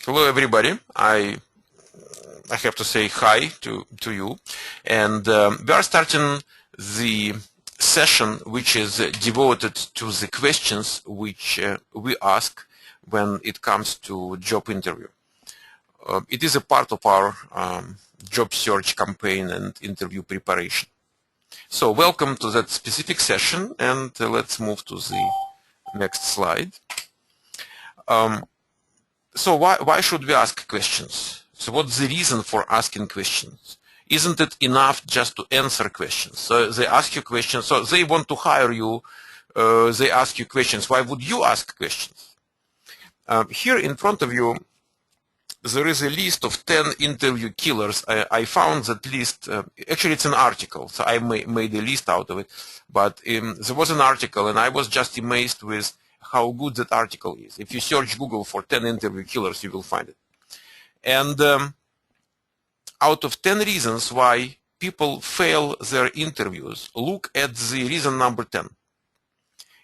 Hello, everybody. I have to say hi to you, and we are starting the session which is devoted to the questions which we ask when it comes to job interview. It is a part of our job search campaign and interview preparation. So welcome to that specific session, and let's move to the next slide. So why should we ask questions? So what's the reason for asking questions? Isn't it enough just to answer questions? So they ask you questions, so they want to hire you, they ask you questions. Why would you ask questions? Here in front of you, there is a list of 10 interview killers. I found that list, actually it's an article, so I made a list out of it, but there was an article and I was just amazed with how good that article is. If you search Google for 10 interview killers, you will find it. And out of 10 reasons why people fail their interviews, look at the reason number 10.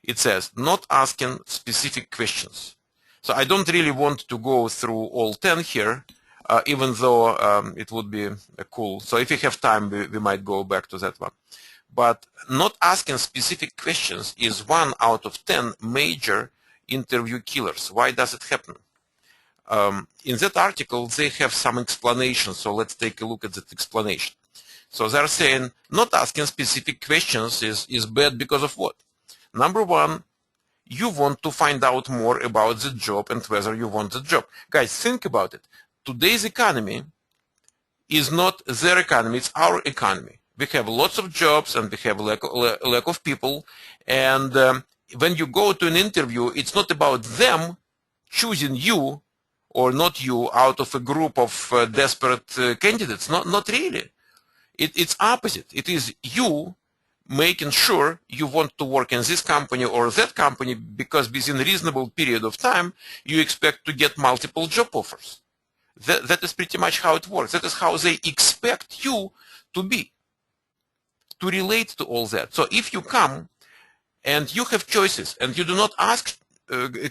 It says, not asking specific questions. So I don't really want to go through all 10 here, even though it would be cool. So if you have time, we might go back to that one. But not asking specific questions is 1 out of 10 major interview killers. Why does it happen? In that article, they have some explanation. So let's take a look at that explanation. So they're saying not asking specific questions is bad because of what? Number 1, you want to find out more about the job and whether you want the job. Guys, think about it. Today's economy is not their economy, it's our economy. We have lots of jobs and we have a lack of people. And when you go to an interview, it's not about them choosing you or not you out of a group of desperate candidates. Not really. It's opposite. It is you making sure you want to work in this company or that company because within a reasonable period of time, you expect to get multiple job offers. That is pretty much how it works. That is how they expect you to be, to relate to all that. So if you come and you have choices and you do not ask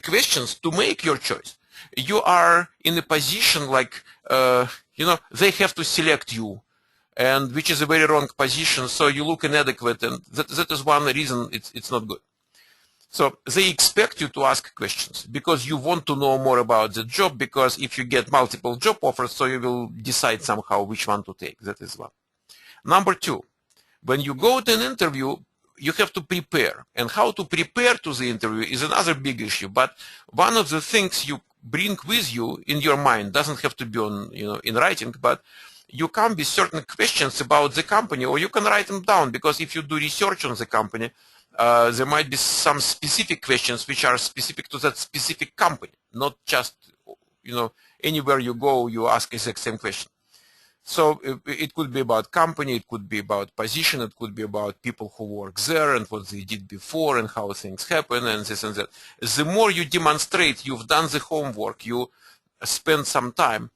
questions to make your choice, you are in a position like, they have to select you, and which is a very wrong position, so you look inadequate, and that is one reason it's not good. So they expect you to ask questions because you want to know more about the job, because if you get multiple job offers, so you will decide somehow which one to take. That is one. Number 2, when you go to an interview, you have to prepare. And how to prepare to the interview is another big issue. But one of the things you bring with you in your mind doesn't have to be on, in writing, but you come with certain questions about the company, or you can write them down, because if you do research on the company, there might be some specific questions which are specific to that specific company, not just, anywhere you go, you ask the exact same question. So it could be about company, it could be about position, it could be about people who work there and what they did before and how things happen and this and that. The more you demonstrate you've done the homework, you spend some time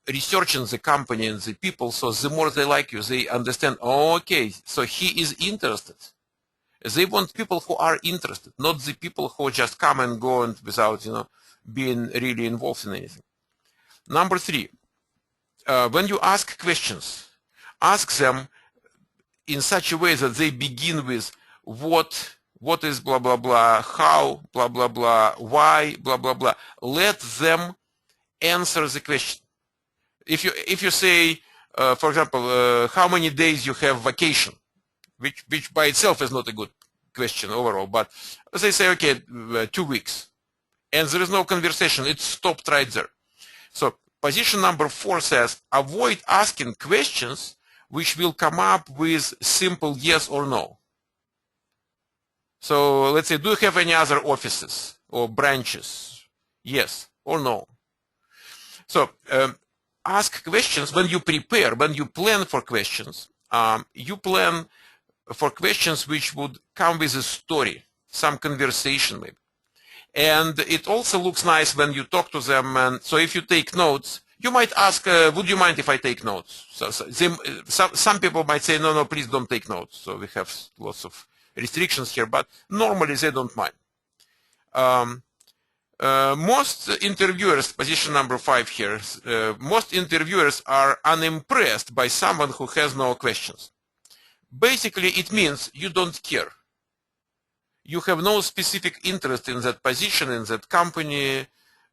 researching the company and the people, so the more they like you, they understand, oh, okay, so he is interested. They want people who are interested, not the people who just come and go and without, being really involved in anything. Number 3, when you ask questions, ask them in such a way that they begin with what is blah, blah, blah, how, blah, blah, blah, why, blah, blah, blah. Let them answer the question. If you say, for example, how many days you have vacation, which by itself is not a good question overall, but they say, okay, 2 weeks, and there is no conversation, it's stopped right there. So position number 4 says, avoid asking questions which will come up with simple yes or no. So let's say, do you have any other offices or branches? Yes or no. So ask questions when you prepare, when you plan for questions. You plan for questions which would come with a story, some conversation maybe. And it also looks nice when you talk to them. And so if you take notes, you might ask, would you mind if I take notes? So some people might say, no, please don't take notes. So we have lots of restrictions here, but normally they don't mind. Most interviewers, position number 5 here, most interviewers are unimpressed by someone who has no questions. Basically, it means you don't care. You have no specific interest in that position, in that company.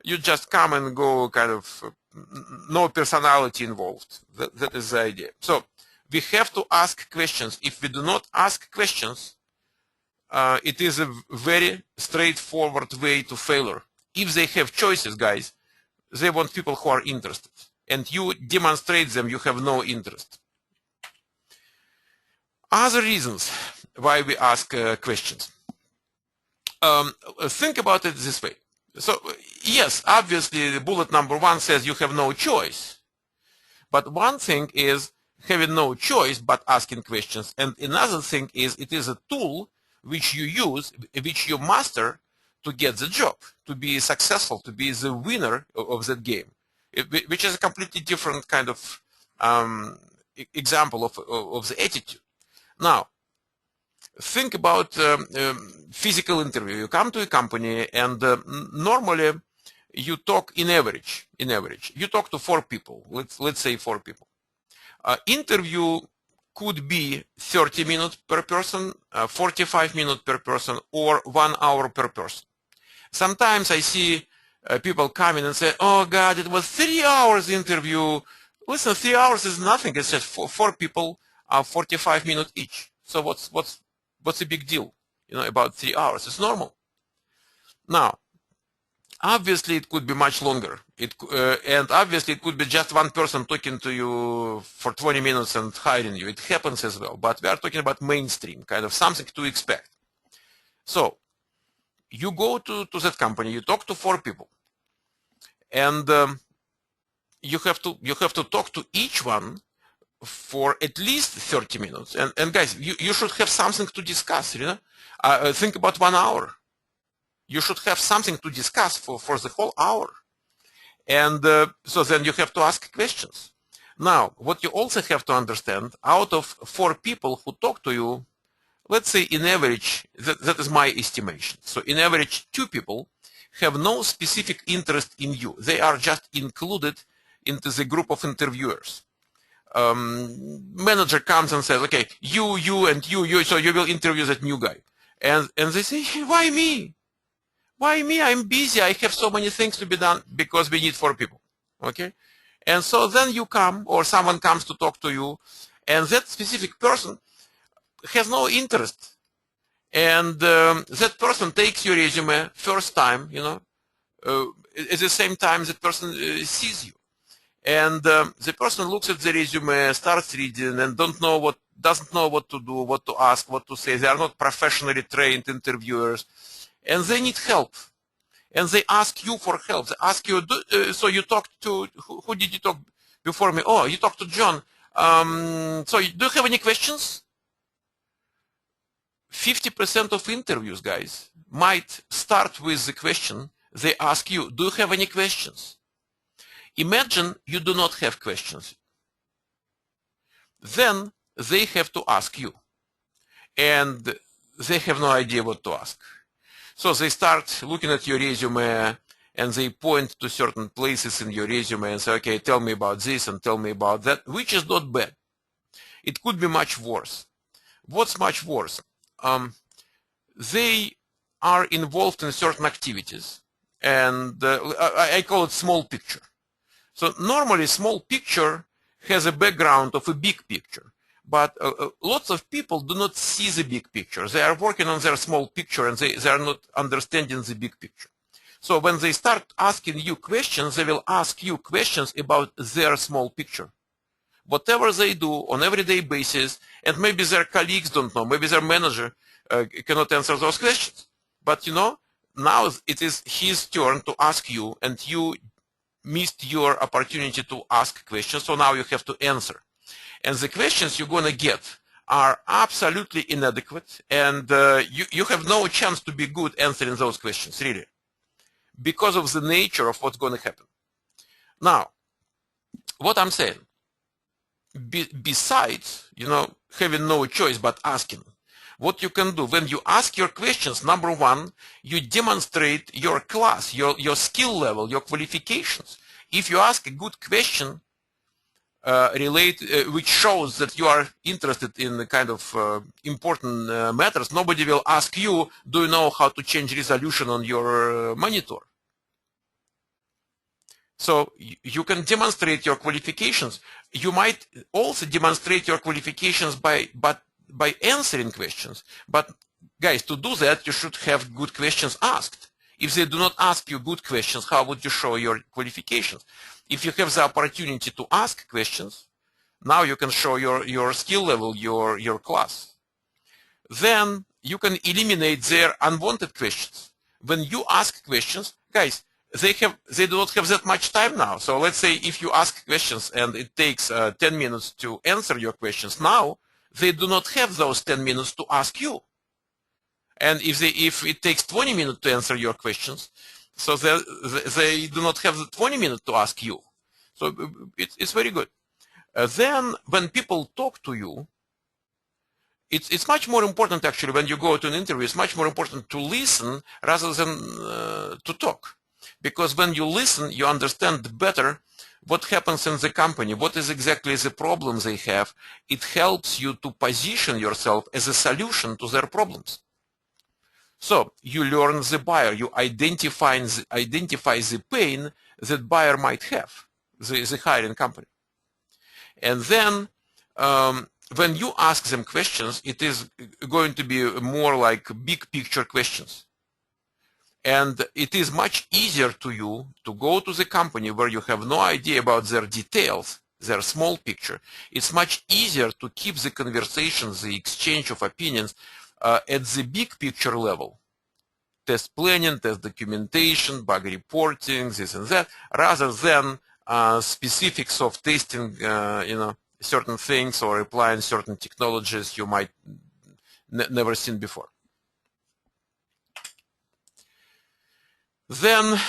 You just come and go, kind of no personality involved. That is the idea. So we have to ask questions. If we do not ask questions, it is a very straightforward way to failure. If they have choices, guys, they want people who are interested. And you demonstrate them you have no interest. Other reasons why we ask questions. Think about it this way. So, yes, obviously, the bullet number 1 says you have no choice. But one thing is having no choice but asking questions. And another thing is it is a tool which you use, which you master to get the job, to be successful, to be the winner of that game, which is a completely different kind of example of the attitude. Now, think about physical interview. You come to a company and normally you talk in average. You talk to 4 people. Let's say 4 people. Interview could be 30 minutes per person, 45 minutes per person, or 1 hour per person. Sometimes I see people come in and say, oh God, it was 3 hours interview. Listen, 3 hours is nothing. It's just 4 people, 45 minutes each. So what's the big deal, about 3 hours? It's normal. Now, obviously it could be much longer. And obviously it could be just one person talking to you for 20 minutes and hiring you. It happens as well. But we are talking about mainstream, kind of something to expect. So you go to that company, you talk to 4 people, and you have to talk to each one for at least 30 minutes. And guys, you should have something to discuss, think about 1 hour. You should have something to discuss for the whole hour. And so then you have to ask questions. Now, what you also have to understand, out of 4 people who talk to you, let's say in average, that is my estimation. So in average, 2 people have no specific interest in you. They are just included into the group of interviewers. Manager comes and says, okay, you, and you, so you will interview that new guy. And they say, why me? Why me? I'm busy. I have so many things to be done, because we need 4 people. Okay? And so then you come, or someone comes to talk to you, and that specific person has no interest. And that person takes your resume first time, at the same time that person sees you. And the person looks at the resume, starts reading, and doesn't know what to do, what to ask, what to say. They are not professionally trained interviewers, and they need help. And they ask you for help. They ask you, so you talked to, who did you talk before me? Oh, you talked to John. So do you have any questions? 50% of interviews, guys, might start with the question they ask you, do you have any questions? Imagine you do not have questions. Then they have to ask you. And they have no idea what to ask. So they start looking at your resume and they point to certain places in your resume and say, okay, tell me about this and tell me about that, which is not bad. It could be much worse. What's much worse? They are involved in certain activities, and I call it small picture. So normally small picture has a background of a big picture, but lots of people do not see the big picture. They are working on their small picture and they are not understanding the big picture. So when they start asking you questions, they will ask you questions about their small picture. Whatever they do on everyday basis, and maybe their colleagues don't know, maybe their manager cannot answer those questions. But now it is his turn to ask you, and you missed your opportunity to ask questions, so now you have to answer. And the questions you're going to get are absolutely inadequate, and you have no chance to be good answering those questions, really, because of the nature of what's going to happen. Now, what I'm saying, besides, having no choice but asking, what you can do when you ask your questions, number one, you demonstrate your class, your skill level, your qualifications. If you ask a good question which shows that you are interested in the kind of important matters, nobody will ask you, do you know how to change resolution on your monitor? So you can demonstrate your qualifications. You might also demonstrate your qualifications by answering questions. But guys, to do that, you should have good questions asked. If they do not ask you good questions, how would you show your qualifications? If you have the opportunity to ask questions, now you can show your skill level, your class. Then you can eliminate their unwanted questions. When you ask questions, guys, they do not have that much time now. So let's say if you ask questions and it takes 10 minutes to answer your questions, now they do not have those 10 minutes to ask you. And if it takes 20 minutes to answer your questions, so they do not have the 20 minutes to ask you. So it's very good. Then when people talk to you, it's much more important actually when you go to an interview, it's much more important to listen rather than to talk. Because when you listen, you understand better what happens in the company, what is exactly the problem they have. It helps you to position yourself as a solution to their problems. So you learn the buyer, you identify the pain that buyer might have, the hiring company. And then when you ask them questions, it is going to be more like big picture questions. And it is much easier to you to go to the company where you have no idea about their details, their small picture. It's much easier to keep the conversations, the exchange of opinions at the big picture level. Test planning, test documentation, bug reporting, this and that, rather than specifics of testing, certain things or applying certain technologies you might never seen before. Then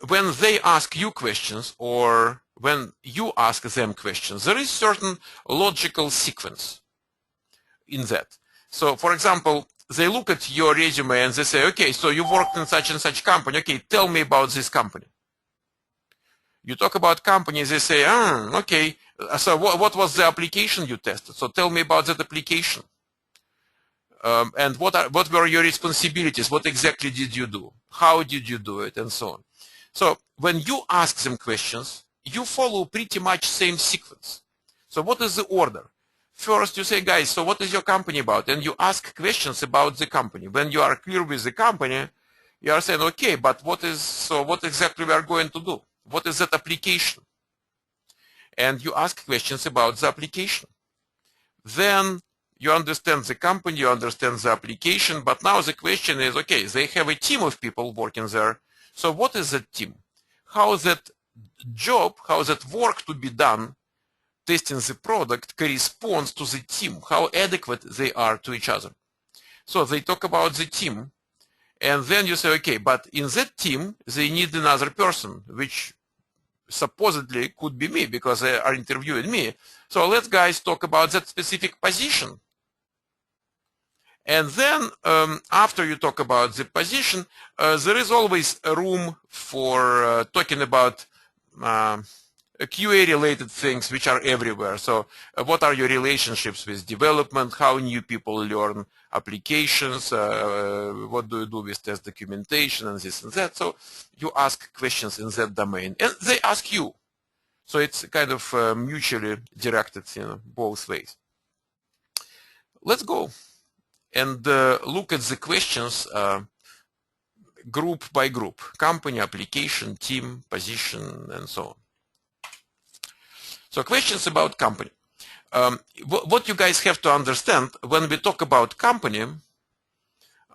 when they ask you questions or when you ask them questions, there is certain logical sequence in that. So for example, they look at your resume and they say, okay, so you worked in such and such company. Okay, tell me about this company. You talk about companies, they say, okay, so what was the application you tested? So tell me about that application. And what were your responsibilities? What exactly did you do? How did you do it? And so on. So when you ask them questions, you follow pretty much same sequence. So what is the order? First you say, guys, so what is your company about? And you ask questions about the company. When you are clear with the company, you are saying, okay, but what exactly we are going to do? What is that application? And you ask questions about the application. Then you understand the company, you understand the application, but now the question is, okay, they have a team of people working there. So what is that team? How that job, how that work to be done, testing the product corresponds to the team, how adequate they are to each other. So they talk about the team, and then you say, okay, but in that team, they need another person, which supposedly could be me because they are interviewing me. So let's guys talk about that specific position. And then after you talk about the position, there is always a room for talking about QA-related things which are everywhere. So what are your relationships with development? How new people learn applications? What do you do with test documentation and this and that? So you ask questions in that domain, and they ask you. So it's kind of mutually directed, both ways. Let's go and look at the questions group by group: company, application, team, position, and so on. So questions about company. What you guys have to understand when we talk about company,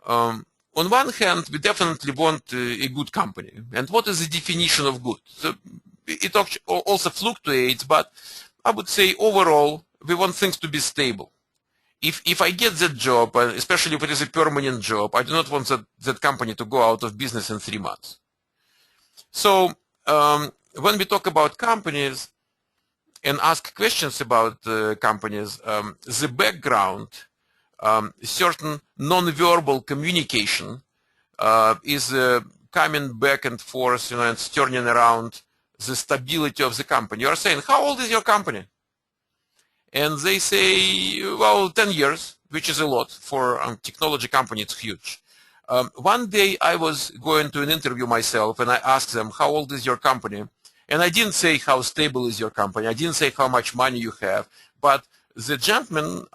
on one hand, we definitely want a good company. And what is the definition of good? So it also fluctuates, but I would say overall, we want things to be stable. If I get that job, especially if it is a permanent job, I do not want that company to go out of business in 3 months. So when we talk about companies and ask questions about companies, the background certain non-verbal communication is coming back and forth, and turning around the stability of the company. You are saying, how old is your company? And they say, well, 10 years, which is a lot. For a technology company, it's huge. One day I was going to an interview myself, and I asked them, how old is your company? And I didn't say how stable is your company. I didn't say how much money you have. But the gentleman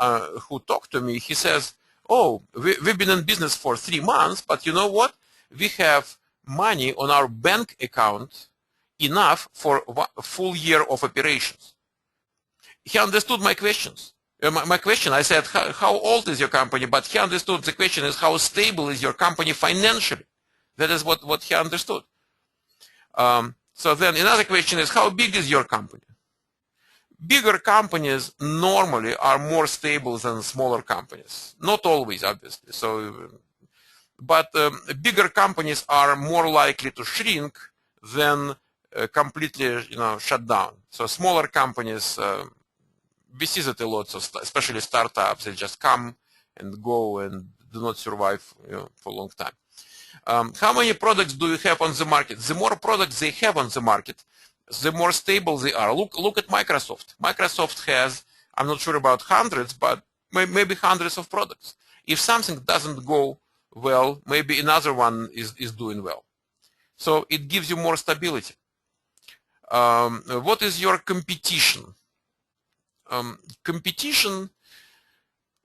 who talked to me, he says, oh, we've been in business for 3 months, but you know what? We have money on our bank account enough for a full year of operations. He understood my questions. My question, I said, how old is your company? But he understood the question is, how stable is your company financially? That is what he understood. So then another question is, how big is your company? Bigger companies normally are more stable than smaller companies. Not always, obviously. But bigger companies are more likely to shrink than completely, shut down. So smaller companies, we see that a lot, so especially startups, they just come and go and do not survive for a long time. How many products do you have on the market? The more products they have on the market, the more stable they are. Look at Microsoft. Microsoft has, I'm not sure about hundreds, but maybe hundreds of products. If something doesn't go well, maybe another one is doing well. So it gives you more stability. What is your competition? Competition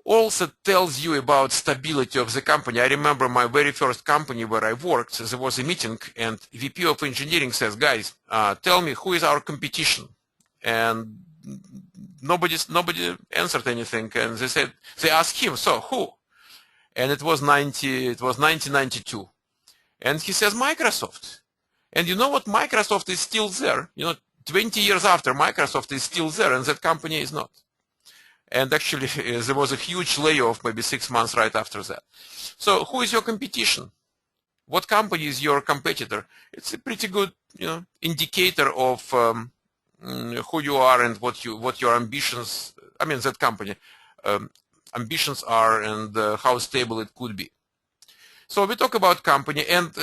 also tells you about stability of the company. I remember my very first company where I worked, there was a meeting and VP of engineering says, guys, tell me who is our competition? And nobody answered anything, and they asked him, so who? And it was 1992. And he says, Microsoft. And you know what? Microsoft is still there. 20 years after, Microsoft is still there, and that company is not. And actually, there was a huge layoff maybe 6 months right after that. So who is your competition? What company is your competitor? It's a pretty good indicator of who you are and what your ambitions, that company, ambitions are, and how stable it could be. So we talk about company, and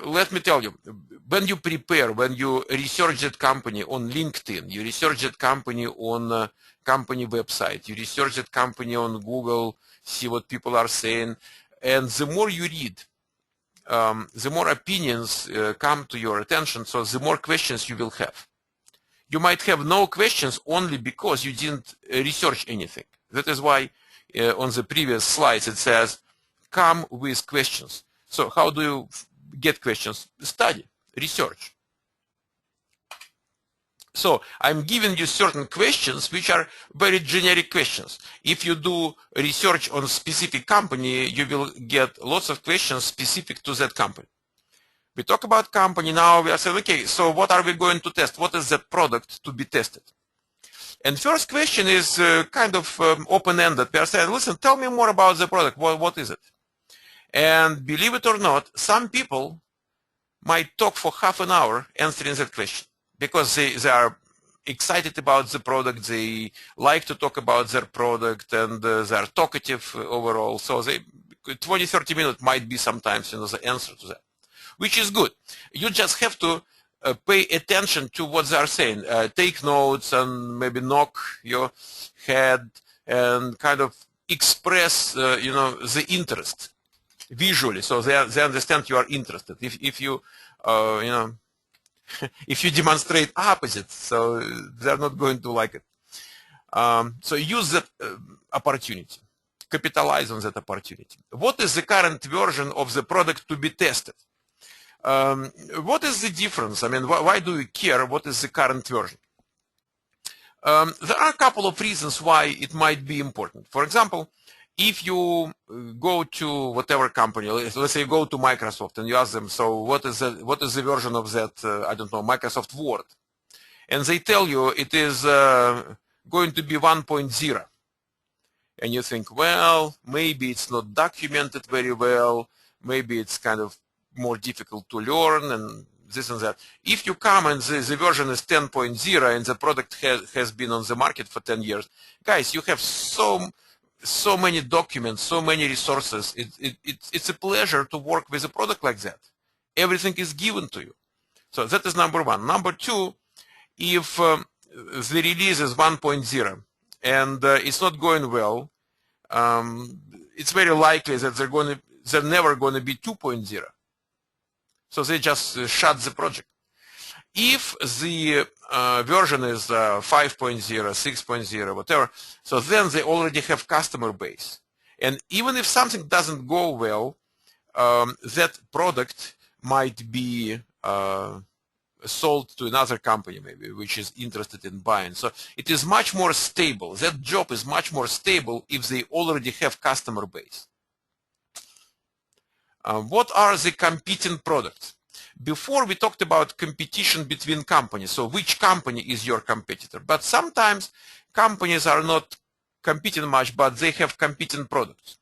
let me tell you, when you prepare, when you research that company on LinkedIn, you research that company on company website, you research that company on Google, see what people are saying, and the more you read, the more opinions come to your attention, so the more questions you will have. You might have no questions only because you didn't research anything. That is why on the previous slides it says, come with questions. So how do you get questions? Study, research. So I'm giving you certain questions which are very generic questions. If you do research on a specific company, you will get lots of questions specific to that company. We talk about company, now we are saying, okay, so what are we going to test? What is that product to be tested? And first question is kind of open-ended. They are saying, listen, tell me more about the product. What is it? And believe it or not, some people might talk for half an hour answering that question because they are excited about the product, they like to talk about their product, and they are talkative overall. So 20-30 minutes might be sometimes the answer to that, which is good. You just have to pay attention to what they are saying. Take notes and maybe knock your head and kind of express the interest visually, so they understand you are interested. If you if you demonstrate opposites, so they're not going to like it. So use that opportunity, capitalize on that opportunity. What is the current version of the product to be tested? What is the difference? Why do you care what is the current version? There are a couple of reasons why it might be important. For example, if you go to whatever company, let's say you go to Microsoft and you ask them, so what is the version of that, Microsoft Word? And they tell you it is going to be 1.0. And you think, well, maybe it's not documented very well, maybe it's kind of more difficult to learn and this and that. If you come and the version is 10.0 and the product has been on the market for 10 years, guys, you have so so many documents, so many resources. It's a pleasure to work with a product like that. Everything is given to you. So that is number one. Number two, if the release is 1.0 and it's not going well, it's very likely that they're never going to be 2.0. So they just shut the project. If the version is 5.0, 6.0, whatever, so then they already have customer base. And even if something doesn't go well, that product might be sold to another company maybe, which is interested in buying. So it is much more stable. That job is much more stable if they already have customer base. What are the competing products? Before we talked about competition between companies, so which company is your competitor? But sometimes companies are not competing much, but they have competing products.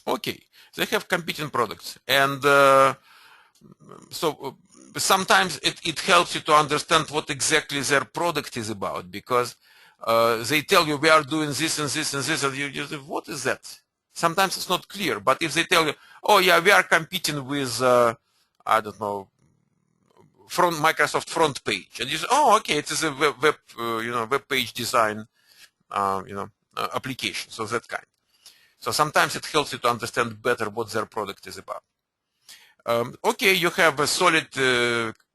Okay, they have competing products. And so sometimes it helps you to understand what exactly their product is about, because they tell you we are doing this and this and this, and you say, what is that? Sometimes it's not clear, but if they tell you, oh yeah, we are competing with, I don't know, Microsoft front page, and you say, oh, okay, it is a web page design, application, so that kind. So sometimes it helps you to understand better what their product is about. Okay, you have a solid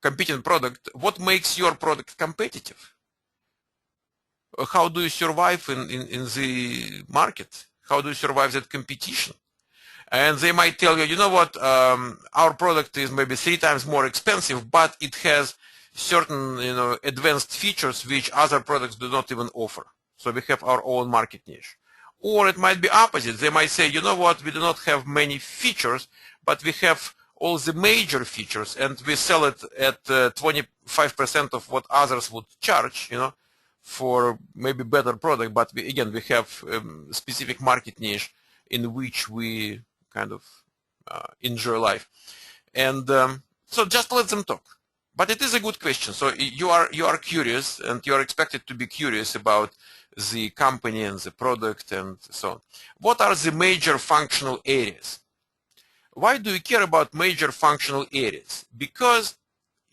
competing product. What makes your product competitive? How do you survive in the market? How do you survive that competition? And they might tell you, you know what, our product is maybe 3 times more expensive, but it has certain, advanced features which other products do not even offer. So we have our own market niche. Or it might be opposite. They might say, you know what, we do not have many features, but we have all the major features, and we sell it at 25% of what others would charge, for maybe better product. But we have specific market niche in which we kind of enjoy life. And so just let them talk. But it is a good question. So you are curious, and you are expected to be curious about the company and the product and so on. What are the major functional areas? Why do you care about major functional areas? Because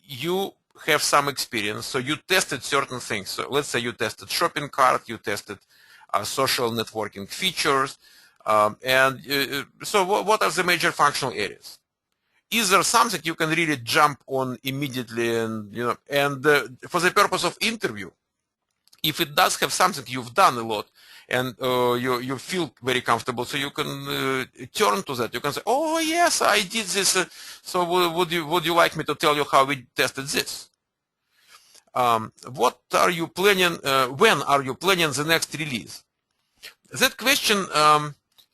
you have some experience, so you tested certain things. So let's say you tested shopping cart, you tested social networking features, so what are the major functional areas? Is there something you can really jump on immediately, and for the purpose of interview, if it does have something you've done a lot and you feel very comfortable, so you can turn to that. You can say, oh yes, I did this. So would you like me to tell you how we tested this? What are you planning? When are you planning the next release? That question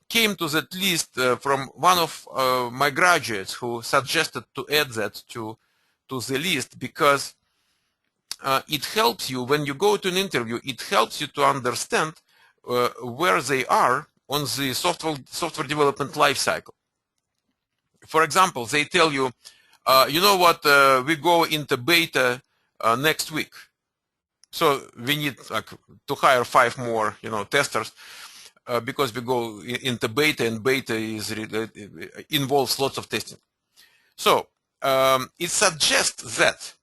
came to that list from one of my graduates who suggested to add that to the list, because it helps you when you go to an interview. It helps you to understand where they are on the software development lifecycle. For example, they tell you, you know what, we go into beta next week, so we need to hire 5 more testers because we go into beta, and beta involves lots of testing. So it suggests that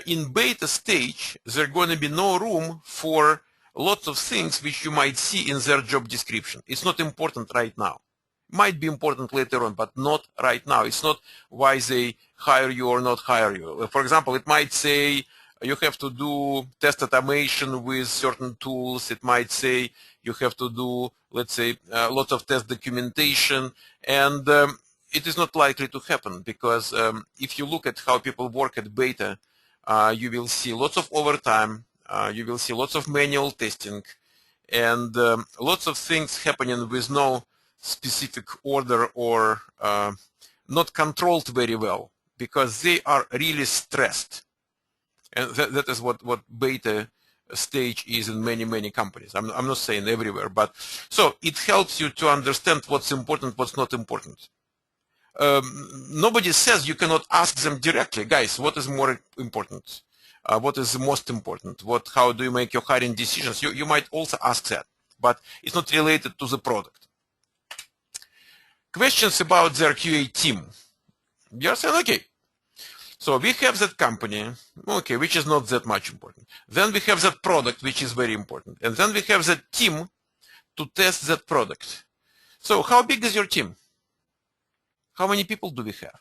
in beta stage, there's going to be no room for lots of things which you might see in their job description. It's not important right now. Might be important later on, but not right now. It's not why they hire you or not hire you. For example, it might say you have to do test automation with certain tools. It might say you have to do, let's say, lots of test documentation, and it is not likely to happen, because if you look at how people work at beta, you will see lots of overtime, you will see lots of manual testing, and lots of things happening with no specific order, or not controlled very well, because they are really stressed. And that is what beta stage is in many companies. I'm not saying everywhere, but so it helps you to understand what's important, what's not important. Nobody says you cannot ask them directly, guys, what is more important? What is the most important? How do you make your hiring decisions? You might also ask that. but it's not related to the product. Questions about their QA team. You're saying, okay, so we have that company, okay, which is not that much important. Then we have that product, which is very important. And then we have that team to test that product. So how big is your team? How many people do we have?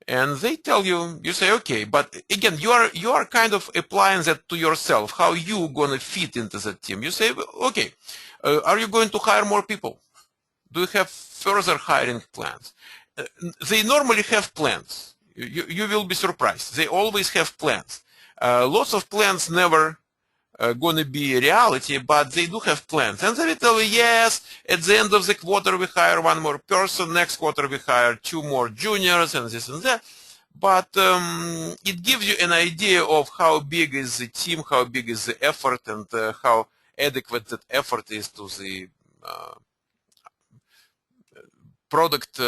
And they tell you, you say, okay, but again, you are kind of applying that to yourself, how you gonna fit into that team. You say, okay, are you going to hire more people? Do you have further hiring plans? They normally have plans. You will be surprised. They always have plans. Lots of plans never going to be a reality, but they do have plans. And they will tell you, yes, at the end of the quarter we hire one more person, next quarter we hire 2 more juniors, and this and that. But it gives you an idea of how big is the team, how big is the effort, and how adequate that effort is to the product,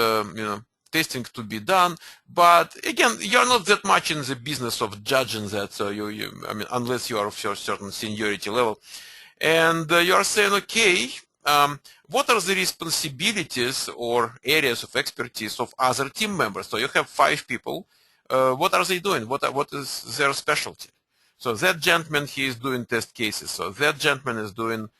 testing to be done. But again, you're not that much in the business of judging that, so I mean, unless you are of a certain seniority level. And you are saying, okay, what are the responsibilities or areas of expertise of other team members? So you have 5 people. What are they doing? What is their specialty? So that gentleman, he is doing test cases. So that gentleman is doing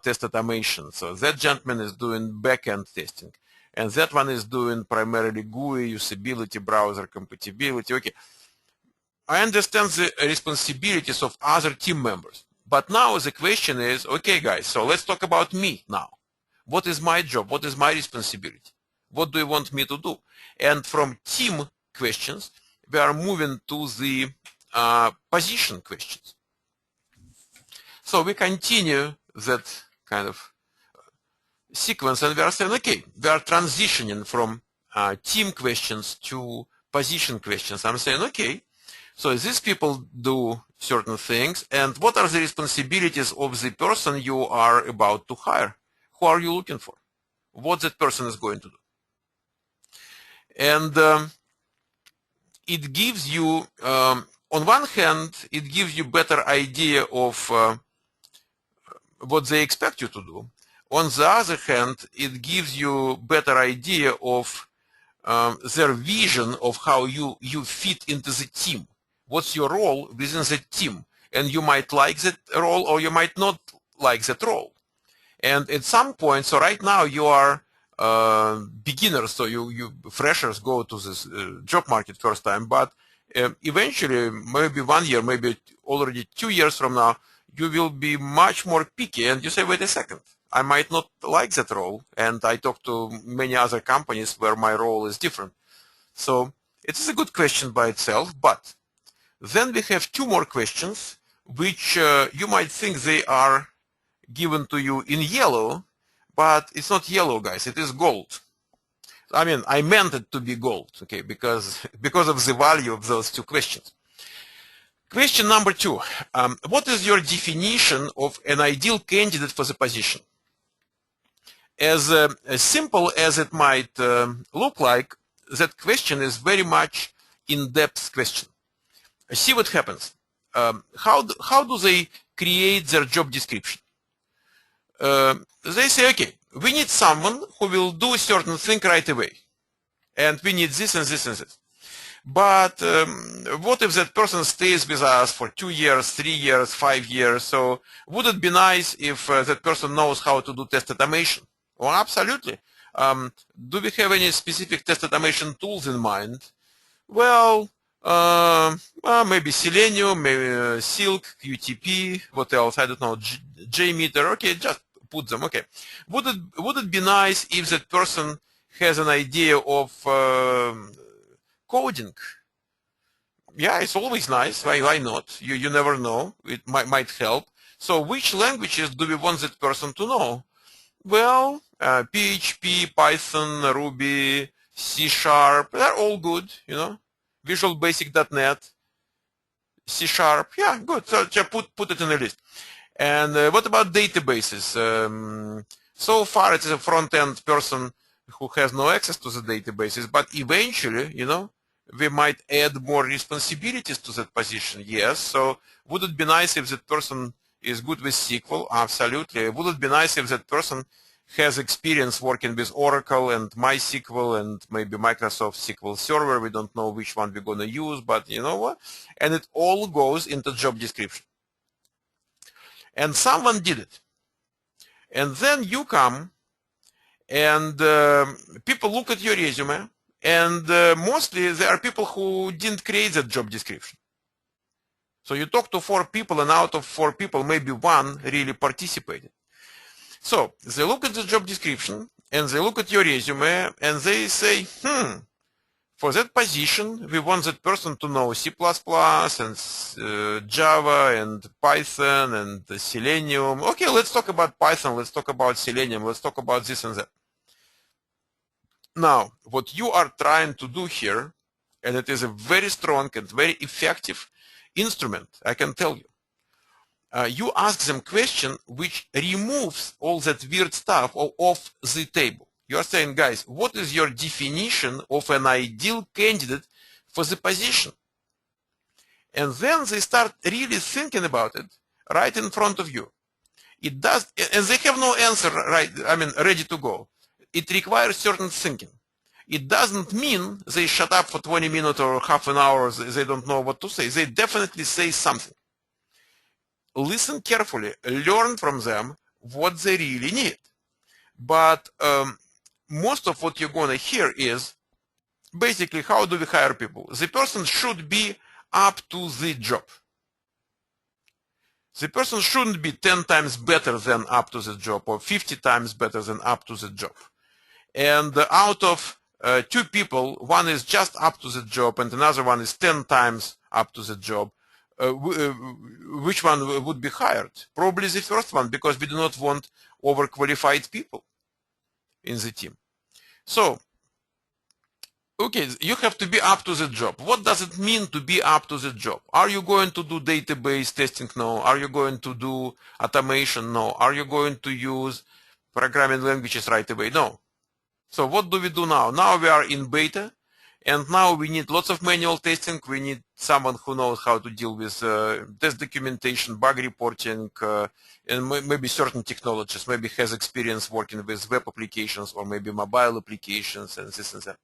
test automation. So that gentleman is doing back-end testing. And that one is doing primarily GUI, usability, browser compatibility. Okay, I understand the responsibilities of other team members. But now the question is, okay, guys, so let's talk about me now. What is my job? What is my responsibility? What do you want me to do? And from team questions, we are moving to the position questions. So we continue that kind of sequence, and we are saying, okay, we are transitioning from team questions to position questions. I'm saying, okay, so these people do certain things, and what are the responsibilities of the person you are about to hire? Who are you looking for? What that person is going to do? And it gives you, on one hand, it gives you better idea of what they expect you to do. On the other hand, it gives you better idea of their vision of how you fit into the team. What's your role within the team? And you might like that role or you might not like that role. And at some point, so right now you are beginners, so you freshers go to this job market first time, but eventually, maybe 1 year, maybe already 2 years from now, you will be much more picky and you say, wait a second, I might not like that role, and I talk to many other companies where my role is different. So it is a good question by itself, but then we have 2 more questions, which you might think they are given to you in yellow, but it's not yellow, guys, it is gold. I mean, I meant it to be gold, okay, because of the value of those 2 questions. Question number 2, what is your definition of an ideal candidate for the position? As simple as it might look like, that question is very much in-depth question. See what happens. How do they create their job description? They say, okay, we need someone who will do a certain thing right away. And we need this and this and this. But what if that person stays with us for 2 years, 3 years, 5 years? So would it be nice if that person knows how to do test automation? Oh, absolutely. Do we have any specific test automation tools in mind? Well, maybe Selenium, maybe Silk, UTP, what else? I don't know, JMeter. Okay, just put them. Okay. Would it be nice if that person has an idea of coding? Yeah, it's always nice. Why not? You never know. It might help. So which languages do we want that person to know? Well, PHP, Python, Ruby, C#, they're all good, Visual Basic.NET, C#, yeah, good. So just put it in the list. And what about databases? So far, it is a front-end person who has no access to the databases, but eventually, we might add more responsibilities to that position. Yes. So would it be nice if that person is good with SQL? Absolutely. Would it be nice if that person has experience working with Oracle and MySQL and maybe Microsoft SQL Server? We don't know which one we're going to use, but you know what? And it all goes into job description. And someone did it. And then you come and people look at your resume, and mostly there are people who didn't create that job description. So you talk to 4 people, and out of 4 people, maybe 1 really participated. So they look at the job description, and they look at your resume, and they say, for that position, we want that person to know C++ and Java and Python and Selenium. Okay, let's talk about Python, let's talk about Selenium, let's talk about this and that. Now, what you are trying to do here, and it is a very strong and very effective instrument, I can tell you. You ask them question which removes all that weird stuff off the table. You are saying, guys, what is your definition of an ideal candidate for the position? And then they start really thinking about it right in front of you. It does, and they have no answer, right? I mean, ready to go. It requires certain thinking. It doesn't mean they shut up for 20 minutes or half an hour, they don't know what to say. They definitely say something. Listen carefully, learn from them what they really need. But most of what you're going to hear is basically, how do we hire people? The person should be up to the job. The person shouldn't be 10 times better than up to the job or 50 times better than up to the job. And out of 2 people, one is just up to the job and another one is 10 times up to the job. Which one would be hired? Probably the first one, because we do not want overqualified people in the team. So, okay, you have to be up to the job. What does it mean to be up to the job? Are you going to do database testing? No. Are you going to do automation? No. Are you going to use programming languages right away? No. So what do we do now? Now we are in beta, and now we need lots of manual testing. We need someone who knows how to deal with test documentation, bug reporting, and maybe certain technologies, maybe has experience working with web applications or maybe mobile applications and this and that.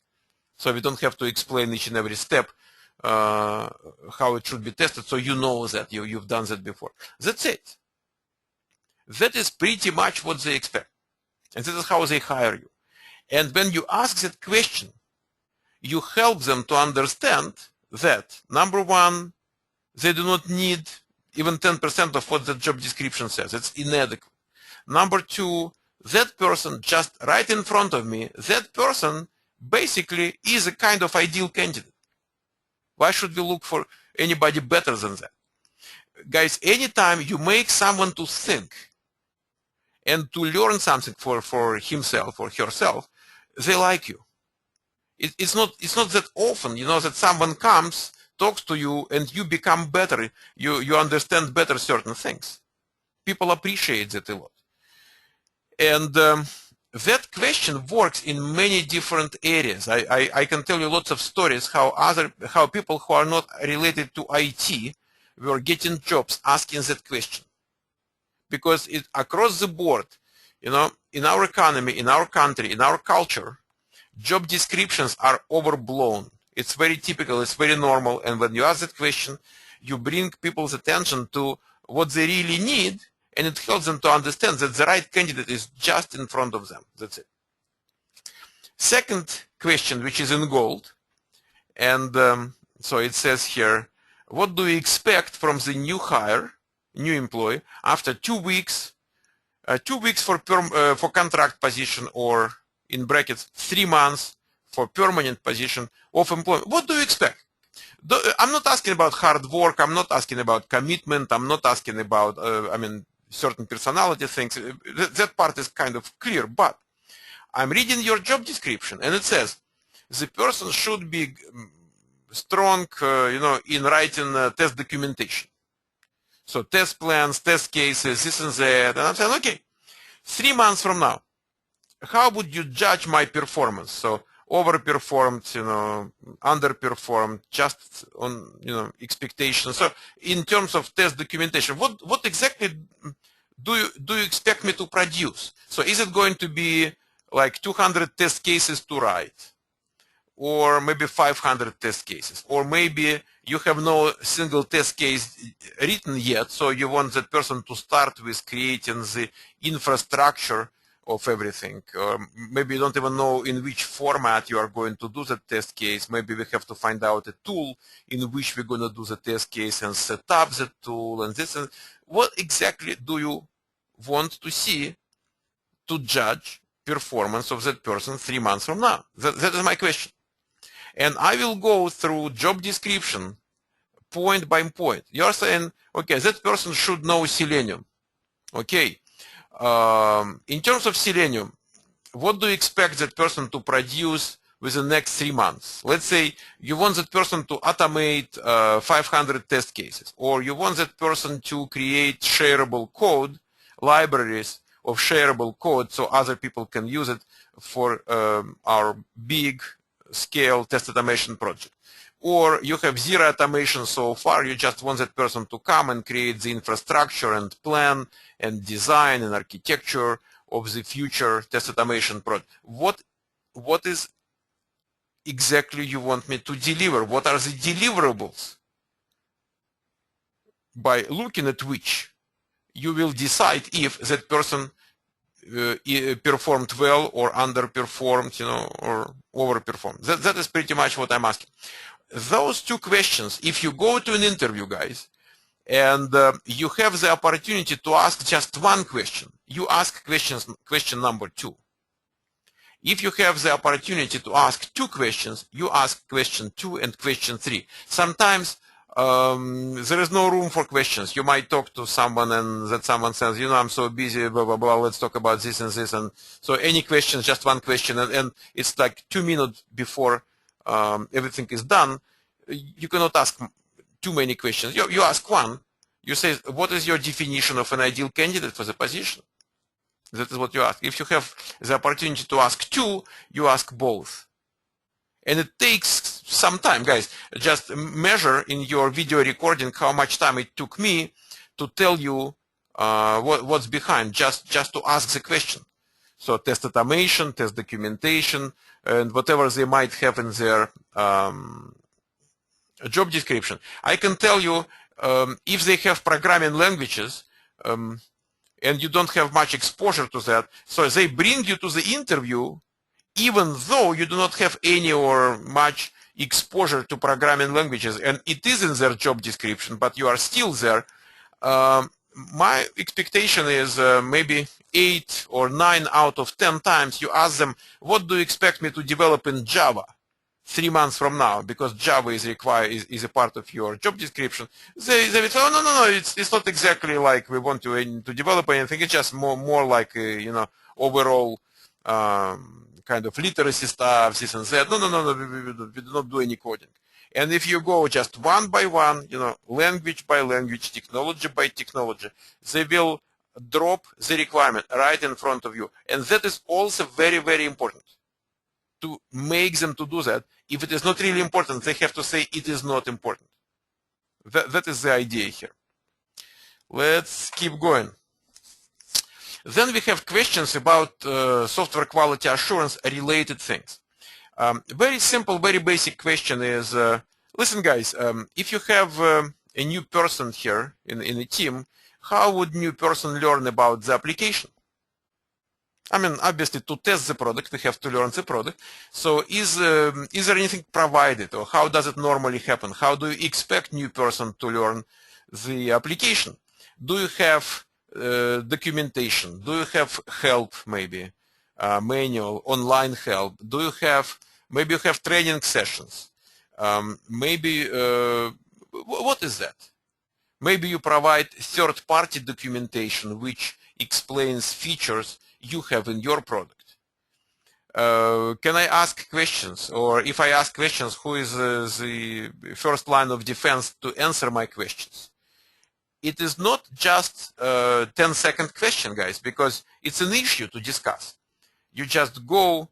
So we don't have to explain each and every step how it should be tested, so you know that, you've done that before. That's it. That is pretty much what they expect. And this is how they hire you. And when you ask that question, you help them to understand that, number one, they do not need even 10% of what the job description says. It's inadequate. Number two, that person just right in front of me, that person basically is a kind of ideal candidate. Why should we look for anybody better than that? Guys, anytime you make someone to think and to learn something for himself or herself, they like you. It's not that often, that someone comes, talks to you, and you become better. You understand better certain things. People appreciate that a lot. And that question works in many different areas. I can tell you lots of stories how people who are not related to IT were getting jobs asking that question. Because across the board, in our economy, in our country, in our culture, job descriptions are overblown. It's very typical, it's very normal, and when you ask that question, you bring people's attention to what they really need, and it helps them to understand that the right candidate is just in front of them. That's it. Second question, which is in gold, and so it says here, what do we expect from the new hire, new employee, after 2 weeks, 2 weeks for contract position, or in brackets 3 months for permanent position of employment? What do you expect? I'm not asking about hard work. I'm not asking about commitment. I'm not asking about, certain personality things. That part is kind of clear, but I'm reading your job description, and it says the person should be strong, in writing test documentation. So test plans, test cases, this and that. And I'm saying, okay, 3 months from now, how would you judge my performance? So overperformed, underperformed, just on, expectations. So in terms of test documentation, what exactly do you expect me to produce? So is it going to be like 200 test cases to write, or maybe 500 test cases, or maybe you have no single test case written yet, so you want that person to start with creating the infrastructure of everything, or maybe you don't even know in which format you are going to do the test case. Maybe we have to find out a tool in which we're going to do the test case and set up the tool and this. And what exactly do you want to see to judge performance of that person 3 months from now? That is my question. And I will go through job description point by point. You're saying, okay, that person should know Selenium. Okay. In terms of Selenium, what do you expect that person to produce within the next 3 months? Let's say you want that person to automate 500 test cases, or you want that person to create shareable code, libraries of shareable code so other people can use it for our big scale test automation project. Or you have zero automation so far, you just want that person to come and create the infrastructure and plan and design and architecture of the future test automation project. What is exactly you want me to deliver? What are the deliverables by looking at which you will decide if that person performed well or underperformed, or overperformed. That is pretty much what I'm asking. Those two questions, if you go to an interview, guys, and you have the opportunity to ask just one question, you ask question number 2. If you have the opportunity to ask 2 questions, you ask question 2 and question 3. Sometimes there is no room for questions. You might talk to someone and that someone says, I'm so busy, blah, blah, blah, let's talk about this and this. And so any questions, just one question, and it's like 2 minutes before everything is done. You cannot ask too many questions. You ask one. You say, what is your definition of an ideal candidate for the position? That is what you ask. If you have the opportunity to ask 2, you ask both. And it takes some time, guys. Just measure in your video recording how much time it took me to tell you what's behind, just to ask the question. So test automation, test documentation, and whatever they might have in their job description. I can tell you if they have programming languages and you don't have much exposure to that, so they bring you to the interview even though you do not have any or much exposure to programming languages, and it is in their job description, but you are still there. My expectation is maybe 8 or 9 out of 10 times you ask them, what do you expect me to develop in Java 3 months from now? Because Java is a part of your job description. They will say, oh, no, it's not exactly like we want to develop anything. It's just more like overall kind of literacy stuff, this and that. No, we do not do any coding. And if you go just one by one, language by language, technology by technology, they will drop the requirement right in front of you. And that is also very, very important to make them to do that. If it is not really important, they have to say it is not important. That is the idea here. Let's keep going. Then we have questions about software quality assurance related things. Very simple, very basic question is, listen guys, if you have a new person here in a team, how would new person learn about the application? I mean, obviously to test the product, we have to learn the product. So is there anything provided, or how does it normally happen? How do you expect new person to learn the application? Do you have documentation? Do you have help, maybe manual, online help? Do you have, maybe you have training sessions? Maybe, what is that? Maybe you provide third-party documentation which explains features you have in your product. Can I ask questions? Or if I ask questions, who is the first line of defense to answer my questions? It is not just a 10-second question, guys, because it's an issue to discuss. You just go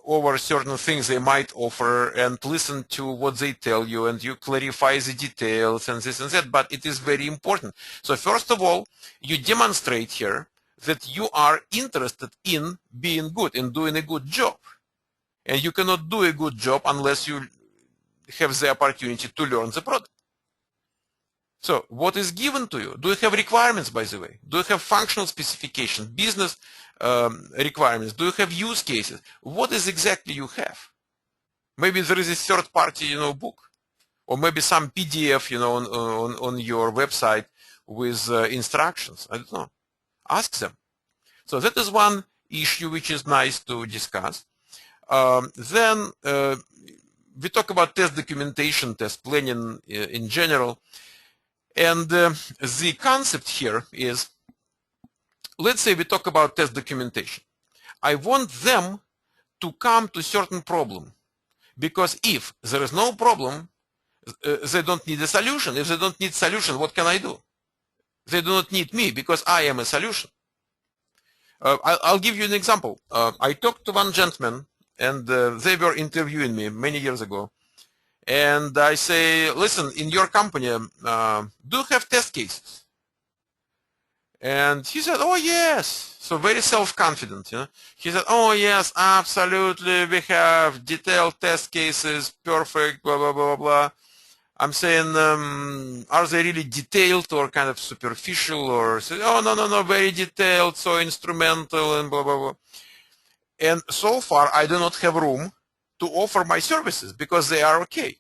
over certain things they might offer and listen to what they tell you, and you clarify the details and this and that, but it is very important. So first of all, you demonstrate here that you are interested in being good, in doing a good job. And you cannot do a good job unless you have the opportunity to learn the product. So what is given to you? Do you have requirements, by the way? Do you have functional specification, business requirements? Do you have use cases? What is exactly you have? Maybe there is a third-party, book, or maybe some PDF, on your website with instructions. I don't know. Ask them. So that is one issue which is nice to discuss. Then we talk about test documentation, test planning in general. And the concept here is, let's say we talk about test documentation. I want them to come to certain problem, because if there is no problem, they don't need a solution. If they don't need solution, what can I do? They do not need me because I am a solution. I'll give you an example. I talked to one gentleman, and they were interviewing me many years ago. And I say, listen, in your company, do you have test cases? And he said, oh, yes. So very self-confident. He said, oh, yes, absolutely. We have detailed test cases, perfect, blah, blah, blah, blah. I'm saying, are they really detailed or kind of superficial? Or, oh, no, very detailed, so instrumental and blah, blah, blah. And so far, I do not have room to offer my services because they are okay.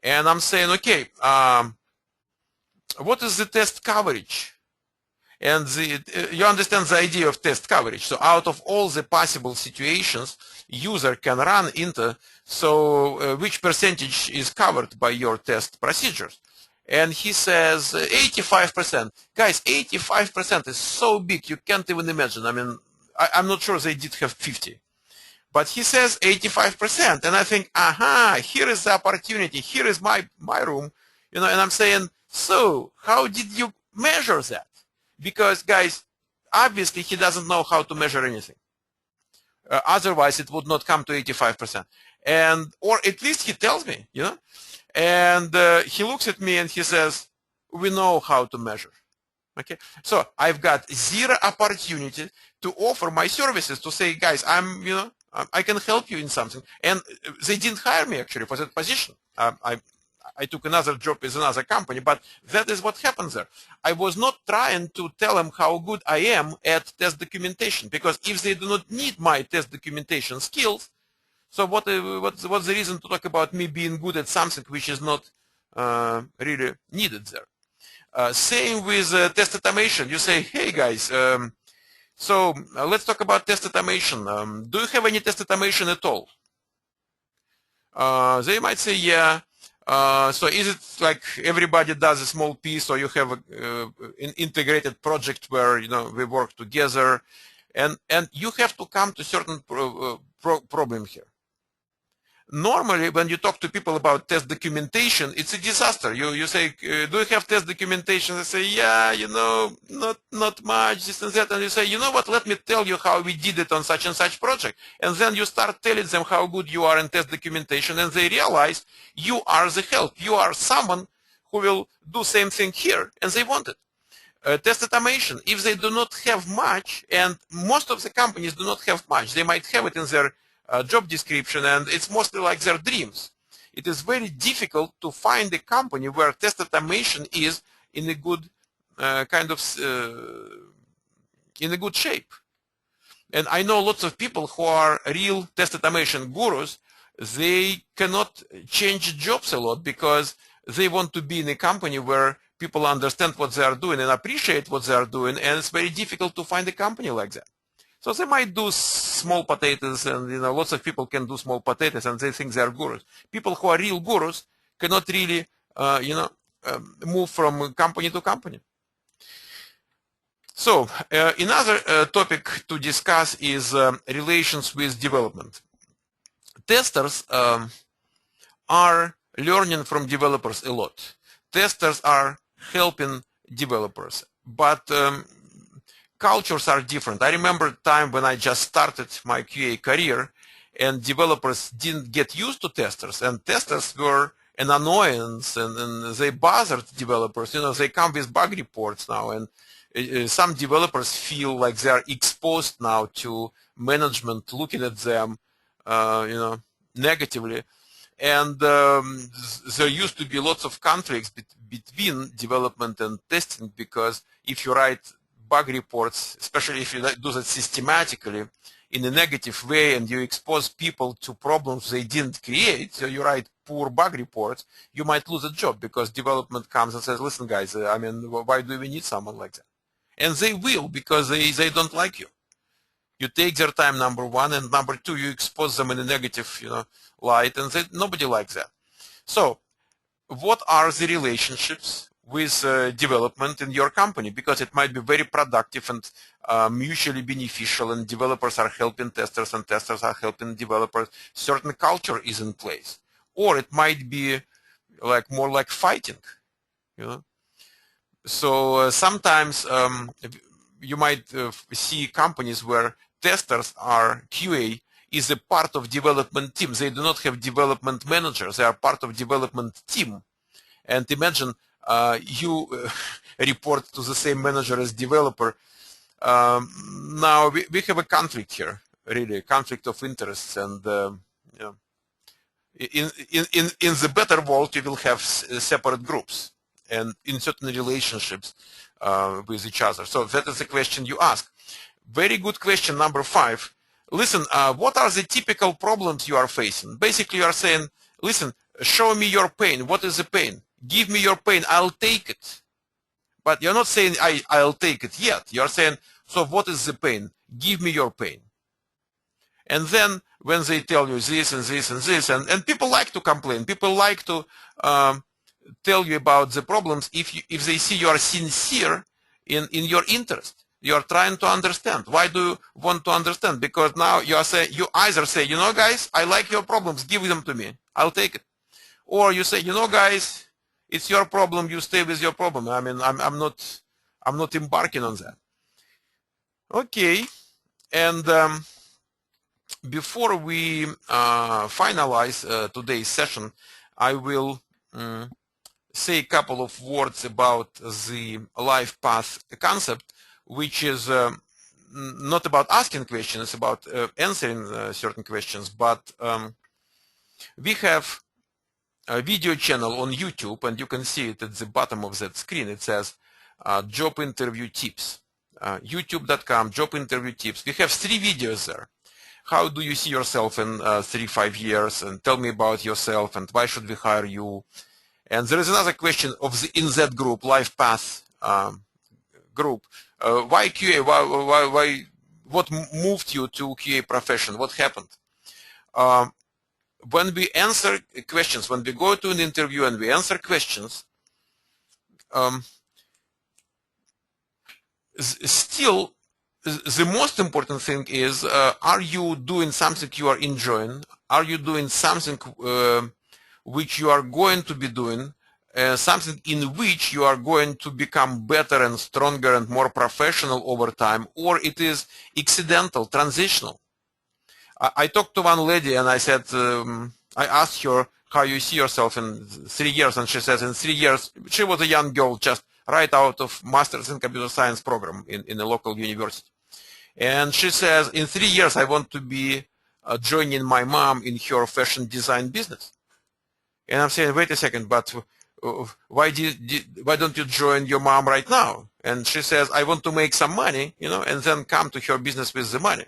And I'm saying, okay, what is the test coverage? And you understand the idea of test coverage. So out of all the possible situations user can run into, so which percentage is covered by your test procedures? And he says 85%. Guys, 85% is so big you can't even imagine. I mean, I'm not sure they did have 50. But he says 85%, and I think, aha, here is the opportunity. Here is my room, and I'm saying, so how did you measure that? Because, guys, obviously he doesn't know how to measure anything. Otherwise, it would not come to 85%. Or at least he tells me, and he looks at me and he says, we know how to measure. Okay, so I've got zero opportunity to offer my services, to say, guys, I can help you in something. And they didn't hire me actually for that position. I took another job with another company, but that is what happens there. I was not trying to tell them how good I am at test documentation, because if they do not need my test documentation skills, so what's the reason to talk about me being good at something which is not really needed there? Same with test automation. You say, hey guys, so let's talk about test automation. Do you have any test automation at all? They might say, yeah. So is it like everybody does a small piece, or you have an integrated project where we work together, and you have to come to certain problem here. Normally, when you talk to people about test documentation, it's a disaster. You say, do you have test documentation? They say, yeah, not much, this and that. And you say, you know what, let me tell you how we did it on such and such project. And then you start telling them how good you are in test documentation, and they realize you are the help. You are someone who will do same thing here, and they want it. Test automation, if they do not have much, and most of the companies do not have much, they might have it in their job description, and it's mostly like their dreams. It is very difficult to find a company where test automation is in a good in a good shape. And I know lots of people who are real test automation gurus. They cannot change jobs a lot because they want to be in a company where people understand what they are doing and appreciate what they are doing, and it's very difficult to find a company like that. So they might do small potatoes, and lots of people can do small potatoes, and they think they are gurus. People who are real gurus cannot really, move from company to company. So another topic to discuss is relations with development. Testers are learning from developers a lot. Testers are helping developers, but cultures are different. I remember a time when I just started my QA career, and developers didn't get used to testers, and testers were an annoyance, and they bothered developers. They come with bug reports now, and some developers feel like they are exposed now to management looking at them, negatively. And there used to be lots of conflicts between development and testing, because if you write bug reports, especially if you do that systematically in a negative way, and you expose people to problems they didn't create, so you write poor bug reports, you might lose a job, because development comes and says, listen guys, why do we need someone like that? And they will, because they don't like you. You take their time, number one, and number two, you expose them in a negative, light, and nobody likes that. So, what are the relationships with development in your company? Because it might be very productive and mutually beneficial, and developers are helping testers, and testers are helping developers. Certain culture is in place, or it might be more like fighting, So sometimes you might see companies where testers are QA is a part of development team. They do not have development managers. They are part of development team. And imagine you report to the same manager as developer. Now we have a conflict here, really, a conflict of interests. And in the better world, you will have separate groups and in certain relationships with each other. So that is the question you ask. Very good question, number 5. Listen, what are the typical problems you are facing? Basically, you are saying, listen, show me your pain. What is the pain? Give me your pain. I'll take it. But you're not saying, I'll take it yet. You're saying, so what is the pain? Give me your pain. And then when they tell you this and this and this, and people like to complain. People like to tell you about the problems if they see you are sincere in your interest. You are trying to understand. Why do you want to understand? Because now you either say, guys, I like your problems, give them to me, I'll take it. Or you say, guys, it's your problem, you stay with your problem. I'm not embarking on that. Okay, and before we finalize today's session, I will say a couple of words about the life path concept, which is not about asking questions, it's about answering certain questions. But we have a video channel on YouTube, and you can see it at the bottom of that screen. It says Job Interview Tips. YouTube.com, Job Interview Tips. We have 3 videos there. How do you see yourself in 3-5 years? And tell me about yourself, and why should we hire you? And there is another question in that group, Life Path group. Why QA? Why? What moved you to QA profession? What happened? When we answer questions, when we go to an interview and we answer questions, still the most important thing is, are you doing something you are enjoying? Are you doing something which you are going to be doing? Something in which you are going to become better and stronger and more professional over time, or it is accidental, transitional. I talked to one lady and I said, I asked her how you see yourself in 3 years, and she says in 3 years, she was a young girl just right out of Master's in Computer Science program in a local university. And she says, in 3 years I want to be joining my mom in her fashion design business. And I'm saying, wait a second, but why don't you join your mom right now? And she says, I want to make some money, and then come to her business with the money.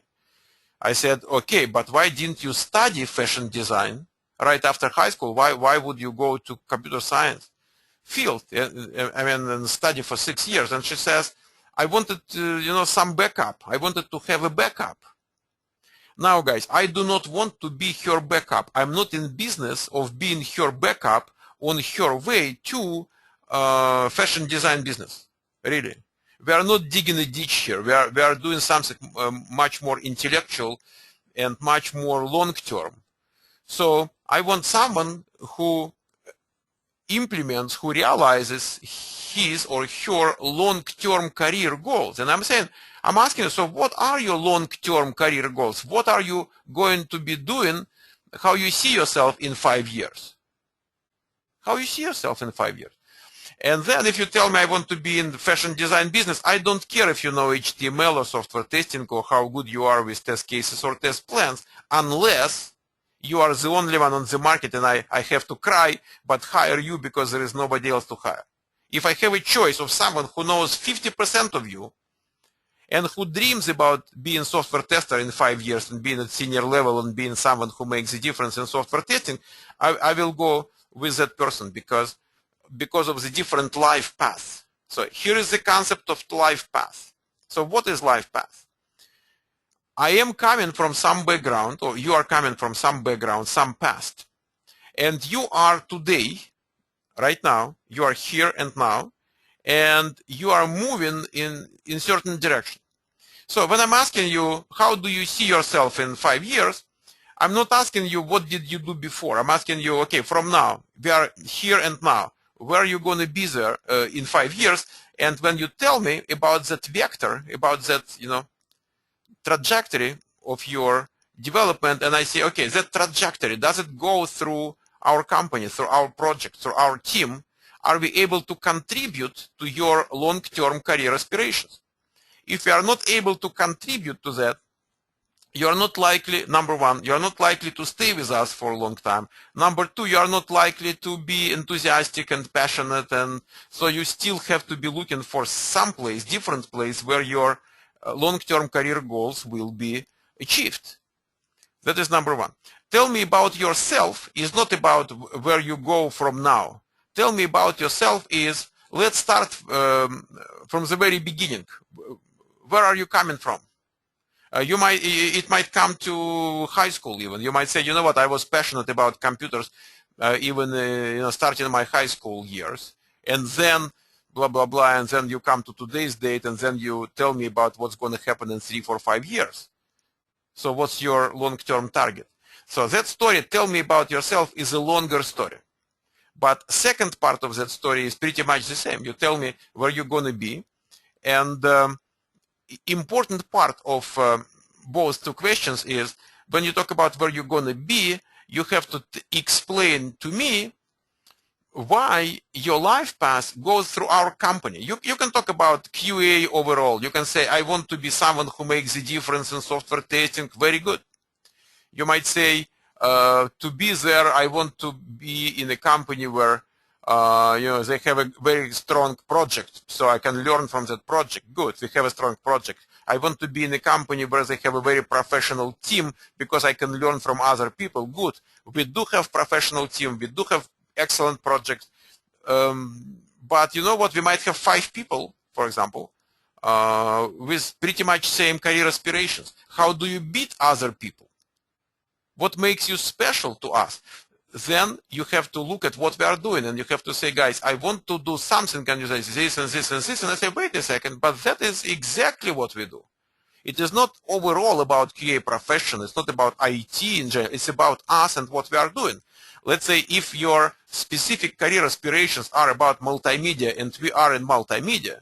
I said, okay, but why didn't you study fashion design right after high school? Why would you go to computer science field, and study for 6 years? And she says, I wanted to, some backup. I wanted to have a backup. Now, guys, I do not want to be her backup. I'm not in business of being her backup on her way to fashion design business. Really. We are not digging a ditch here. We are doing something much more intellectual and much more long-term. So I want someone who implements, who realizes his or her long-term career goals. And I'm asking you, so what are your long-term career goals? What are you going to be doing? How you see yourself in 5 years? How you see yourself in 5 years? And then if you tell me I want to be in the fashion design business, I don't care if you know HTML or software testing or how good you are with test cases or test plans, unless you are the only one on the market and I have to cry, but hire you because there is nobody else to hire. If I have a choice of someone who knows 50% of you and who dreams about being software tester in 5 years and being at senior level and being someone who makes a difference in software testing, I will go with that person because of the different life path. So here is the concept of life path. So what is life path? I am coming from some background, or you are coming from some background, some past. And you are today, right now, you are here and now, and you are moving in certain direction. So when I'm asking you, how do you see yourself in 5 years? I'm not asking you, what did you do before? I'm asking you, okay, from now, we are here and now. Where are you going to be there in 5 years? And when you tell me about that vector, about that, trajectory of your development, and I say, okay, that trajectory, does it go through our company, through our project, through our team? Are we able to contribute to your long-term career aspirations? If we are not able to contribute to that, you are not likely, number one, you are not likely to stay with us for a long time. Number two, you are not likely to be enthusiastic and passionate, and so you still have to be looking for some place, different place, where your long-term career goals will be achieved. That is number one. Tell me about yourself is not about where you go from now. Tell me about yourself is, let's start from the very beginning. Where are you coming from? It might come to high school even. You might say, you know what, I was passionate about computers even starting my high school years, and then blah blah blah, and then you come to today's date, and then you tell me about what's going to happen in 3, 4, 5 years. So what's your long-term target? So that story, tell me about yourself, is a longer story. But second part of that story is pretty much the same. You tell me where you're going to be, and important part of both two questions is, when you talk about where you're going to be, you have to explain to me why your life path goes through our company. You can talk about QA overall. You can say, I want to be someone who makes the difference in software testing. Very good. You might say, to be there, I want to be in a company where they have a very strong project, so I can learn from that project. Good, we have a strong project. I want to be in a company where they have a very professional team because I can learn from other people. Good, we do have professional team, we do have excellent projects, but you know what, we might have 5 people, for example, with pretty much same career aspirations. How do you beat other people? What makes you special to us? Then you have to look at what we are doing, and you have to say, guys, I want to do something, can you say this and this and this? And I say, wait a second, but that is exactly what we do. It is not overall about QA profession, it's not about IT in general, it's about us and what we are doing. Let's say if your specific career aspirations are about multimedia and we are in multimedia,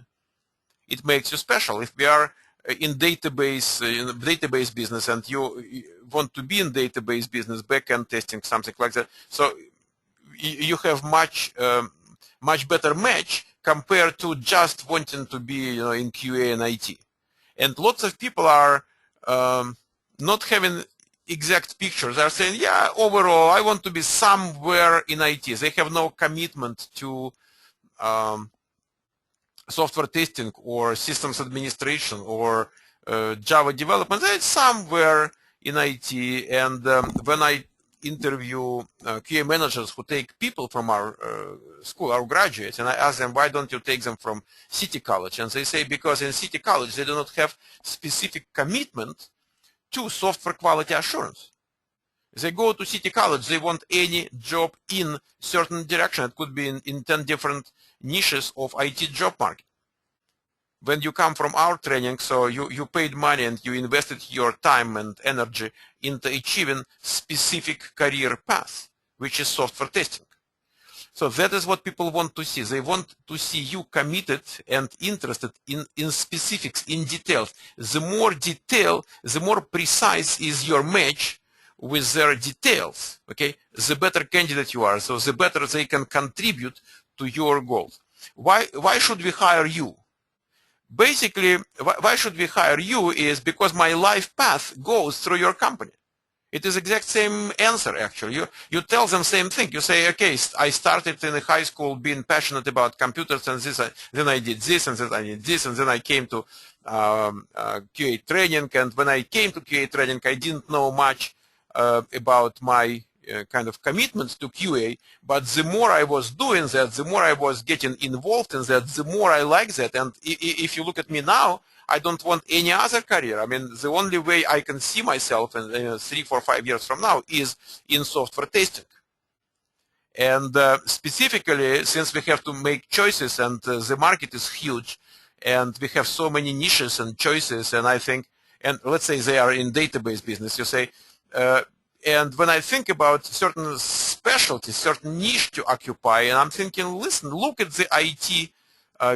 it makes you special. If we are in database business and you want to be in database business, backend testing, something like that, so you have much better match compared to just wanting to be in QA and IT. And lots of people are not having exact pictures. They're saying, yeah, overall, I want to be somewhere in IT. They have no commitment to software testing or systems administration or Java development. It's somewhere in IT. And when I interview QA managers who take people from our school, our graduates, and I ask them, why don't you take them from City College? And they say, because in City College, they do not have specific commitment to software quality assurance. They go to City College, they want any job in certain direction. It could be in 10 different niches of IT job market. When you come from our training, so you paid money and you invested your time and energy into achieving specific career path, which is software testing. So that is what people want to see. They want to see you committed and interested in specifics, in details. The more detail, the more precise is your match with their details, okay? The better candidate you are, so the better they can contribute to your goals. Why should we hire you? Basically, why should we hire you is because my life path goes through your company. It is exact same answer, actually. You tell them same thing. You say, okay, I started in high school being passionate about computers and this, then I did this and then I did this, and then I came to QA training, and when I came to QA training, I didn't know much about my kind of commitment to QA, but the more I was doing that, the more I was getting involved in that, the more I like that. And if you look at me now, I don't want any other career. I mean, the only way I can see myself in 3, 4, 5 years from now is in software testing. And specifically, since we have to make choices and the market is huge and we have so many niches and choices, and I think, and let's say they are in database business, you say, and when I think about certain specialties, certain niche to occupy, and I'm thinking, listen, look at the IT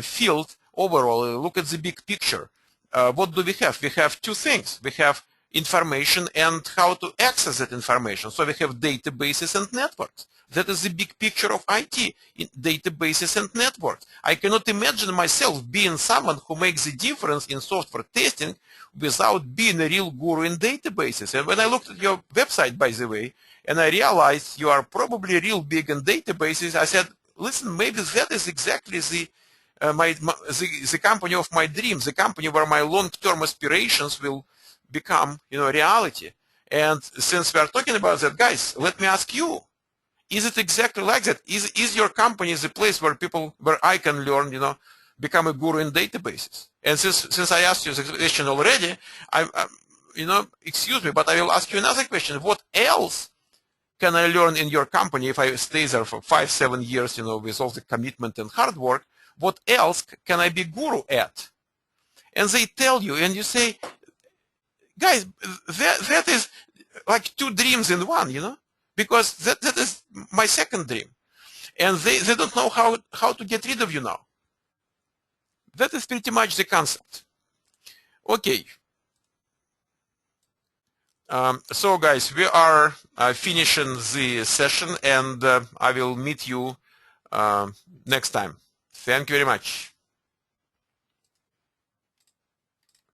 field overall, look at the big picture. What do we have? We have two things. We have information and how to access that information. So we have databases and networks. That is the big picture of IT, databases and networks. I cannot imagine myself being someone who makes the difference in software testing without being a real guru in databases. And when I looked at your website, by the way, and I realized you are probably real big in databases, I said, listen, maybe that is exactly the company of my dreams, the company where my long-term aspirations will become, reality. And since we are talking about that, guys, let me ask you, is it exactly like that? Is your company the place where I can learn, become a guru in databases? And since I asked you the question already, excuse me, but I will ask you another question. What else can I learn in your company if I stay there for 5, 7 years, with all the commitment and hard work? What else can I be guru at? And they tell you, and you say, guys, that is like two dreams in one, because that is my second dream. And they don't know how to get rid of you now. That is pretty much the concept. Okay. So guys, we are finishing the session, and I will meet you next time. Thank you very much.